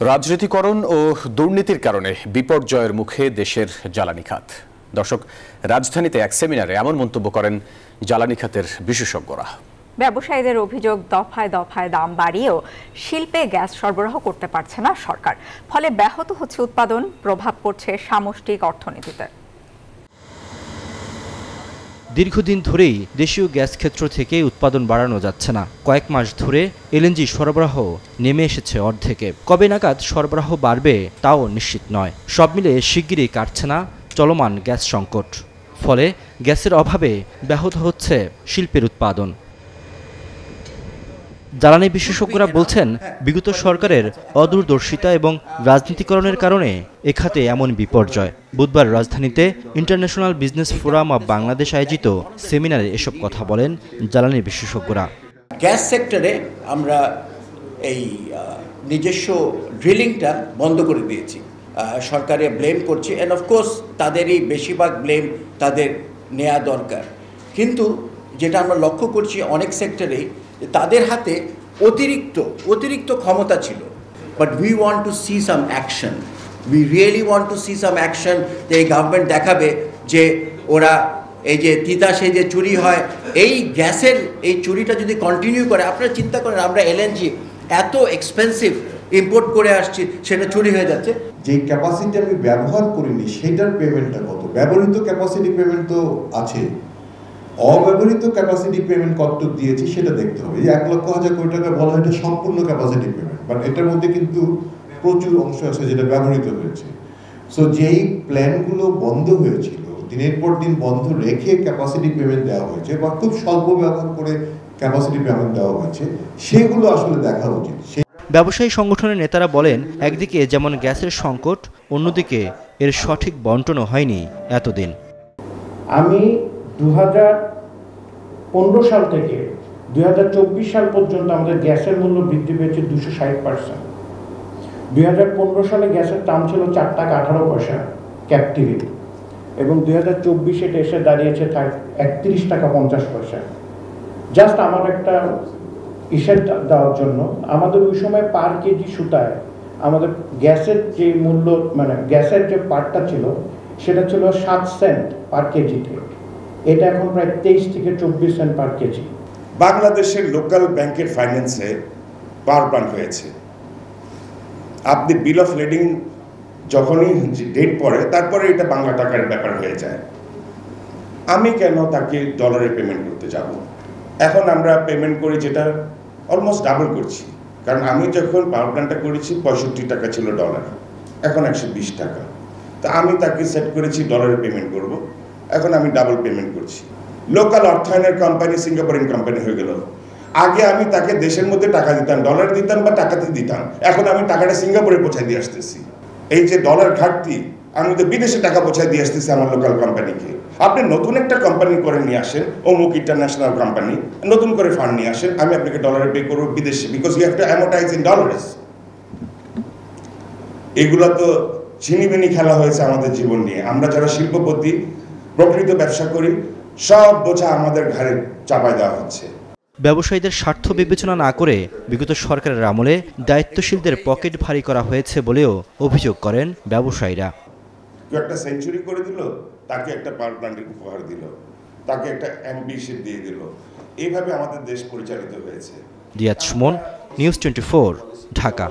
রাজনীতিকরণ ও দুর্নীতির কারণে বিপর্যয়ের মুখে দেশের জ্বালানি খাত। দর্শক, রাজধানীতে এক সেমিনারে এমন মন্তব্য করেন জ্বালানি খাতের বিশেষজ্ঞরা। ব্যবসায়ীদের অভিযোগ, দফায় দফায় দাম বাড়িয়েও শিল্পে গ্যাস সরবরাহ করতে পারছে না সরকার। ফলে ব্যাহত হচ্ছে উৎপাদন, প্রভাব পড়ছে সামষ্টিক অর্থনীতিতে। দীর্ঘদিন ধরেই দেশীয় গ্যাস ক্ষেত্র থেকে উৎপাদন বাড়ানো যাচ্ছে না। কয়েক মাস ধরে এলএনজি সরবরাহ নেমে এসেছে অর্ধেকে। কবে নাগাদ সরবরাহ বাড়বে তাও নিশ্চিত নয়। সব মিলে শিগগিরই কাটছে না চলমান গ্যাস সংকট। ফলে গ্যাসের অভাবে ব্যাহত হচ্ছে শিল্পের উৎপাদন। জ্বালানি বিশেষজ্ঞরা বলছেন, বিগত সরকারের অদূরদর্শিতা এবং রাজনীতিকরণের কারণে এ খাতে এমন বিপর্যয়। বুধবার রাজধানীতে international business forum of Bangladesh আয়োজিত সেমিনারে এসব কথা বলেন জ্বালানি বিশেষজ্ঞরা। গ্যাস সেক্টরে আমরা এই নিজস্ব ড্রিলিংটা বন্ধ করে দিয়েছি। সরকারে ব্লেম করছি, অ্যান্ড অফকোর্স তাদেরই বেশিরভাগ ব্লেম তাদের নেওয়া দরকার। কিন্তু যেটা আমরা লক্ষ্য করছি অনেক সেক্টরেই তাদের হাতে অতিরিক্ত ক্ষমতা ছিল। But we want to see some action, we really want to see some action. যে এই গভর্নমেন্ট দেখাবে যে ওরা এই যে তিতাসে যে চুরি হয়, এই গ্যাসের এই চুরিটা যদি কন্টিনিউ করে, আপনারা চিন্তা করেন আমরা এলএনজি এত এক্সপেন্সিভ ইম্পোর্ট করে আসছি, সেটা চুরি হয়ে যাচ্ছে। যে ক্যাপাসিটি আমি ব্যবহার করিনি সেটার পেমেন্টটা কত? ব্যবহৃত ক্যাপাসিটি পেমেন্ট তো আছে, অব্যবহৃত ক্যাপাসিটি পেমেন্ট কত দিয়েছি সেটা দেখতে হবে। এই 1,00,000 কোটি টাকা বলা হয় এটা সম্পূর্ণ ক্যাপাসিটি পেমেন্ট, বাট এটার মধ্যে কিন্তু প্রচুর অংশ আছে যেটা ব্যবহৃত হয়েছে। সো যেই প্ল্যানগুলো বন্ধ হয়েছিল, দিনের পর দিন বন্ধ রেখে ক্যাপাসিটি পেমেন্ট দেওয়া হয়েছে বা খুব স্বল্প ব্যবহার করে ক্যাপাসিটি পেমেন্ট দেওয়া হয়েছে, সেগুলো আসলে দেখা উচিত। ব্যবসায়ী সংগঠনের নেতারা বলেন, একদিকে যেমন গ্যাসের সংকট, অন্যদিকে এর সঠিক বন্টনও হয়নি এতদিন। আমি 2015 সাল থেকে 2024 সাল পর্যন্ত আমাদের গ্যাসের মূল্য বৃদ্ধি পেয়েছে 260%। 2015 সালে গ্যাসের দাম ছিল 4 টাকা 18 পয়সা ক্যাপটিভি, এবং 2024 এটা এসে দাঁড়িয়েছে 31 টাকা 50 পয়সা। জাস্ট আমার একটা হিসেব দেওয়ার জন্য, আমাদের ওই সময় পার কেজি সুতায় আমাদের গ্যাসের যে মূল্য, মানে গ্যাসের যে পার্টটা ছিল, সেটা ছিল 7 সেন্ট পার কেজিতে। এটা এখন প্রায় 23 থেকে 24 সেন্ট পার কেজি। বাংলাদেশের লোকাল ব্যাংকের ফাইন্যান্সে পাওয়ার প্ল্যান্ট হয়েছে। আপনি বিল অফ লেডিং যখনই ডেট পড়ে, তারপরে এটা বাংলা টাকার ব্যাপার হয়ে যায়। আমি কেন তাকে ডলারে পেমেন্ট করতে যাব? এখন আমরা পেমেন্ট করি যেটা অলমোস্ট ডাবল করছি। কারণ আমি যখন পাওয়ার প্ল্যান্টটা করেছি 65 টাকা ছিল ডলার, এখন 120 টাকা। তো আমি তাকে সেট করেছি ডলারে পেমেন্ট করব, এখন আমি ডাবল পেমেন্ট করছি। লোকাল অর্থায়নের কোম্পানি সিঙ্গাপুরিয়ান কোম্পানি হয়ে গেল। আগে আমি তাকে দেশের মধ্যে টাকা দিতাম, ডলার দিতাম বা টাকাতে দিতাম, এখন আমি টাকাটা সিঙ্গাপুরে পৌঁছায় দিয়ে আসতেছি। এই যে ডলার ঘাটতি, আমি তো বিদেশে টাকা পৌঁছায় দিয়ে আসতেছি আমার লোকাল কোম্পানিকে। আপনি নতুন একটা কোম্পানি করে নিয়ে আসেন, অমুক ইন্টারন্যাশনাল কোম্পানি, নতুন করে ফান্ড নিয়ে আসেন, আমি আপনাকে ডলারে পে করবো বিদেশে, because you have to amortize in dollars. এগুলো তো ছিনিমিনি খেলা হয়েছে আমাদের জীবন নিয়ে। আমরা যারা শিল্পপতি, প্রকৃত ব্যবসা করি, সব বোঝা আমাদের ঘাড়ে চাপায় দেওয়া হচ্ছে। ব্যবসায়ীদের স্বার্থ বিবেচনা না করে বিগত সরকারের আমলে দায়িত্বশীলদের পকেট ভারী করা হয়েছে বলেও অভিযোগ করেন ব্যবসায়ীরা। কেউ একটা সেঞ্চুরি করে দিল, তাকে একটা পাওয়ার প্ল্যান্টের উপহার দিল, তাকে একটা অ্যাম্বিশন দিয়ে দিল। এইভাবে আমাদের দেশ পরিচালিত হয়েছে। রিয়াদ সুমন, নিউজ 24, ঢাকা।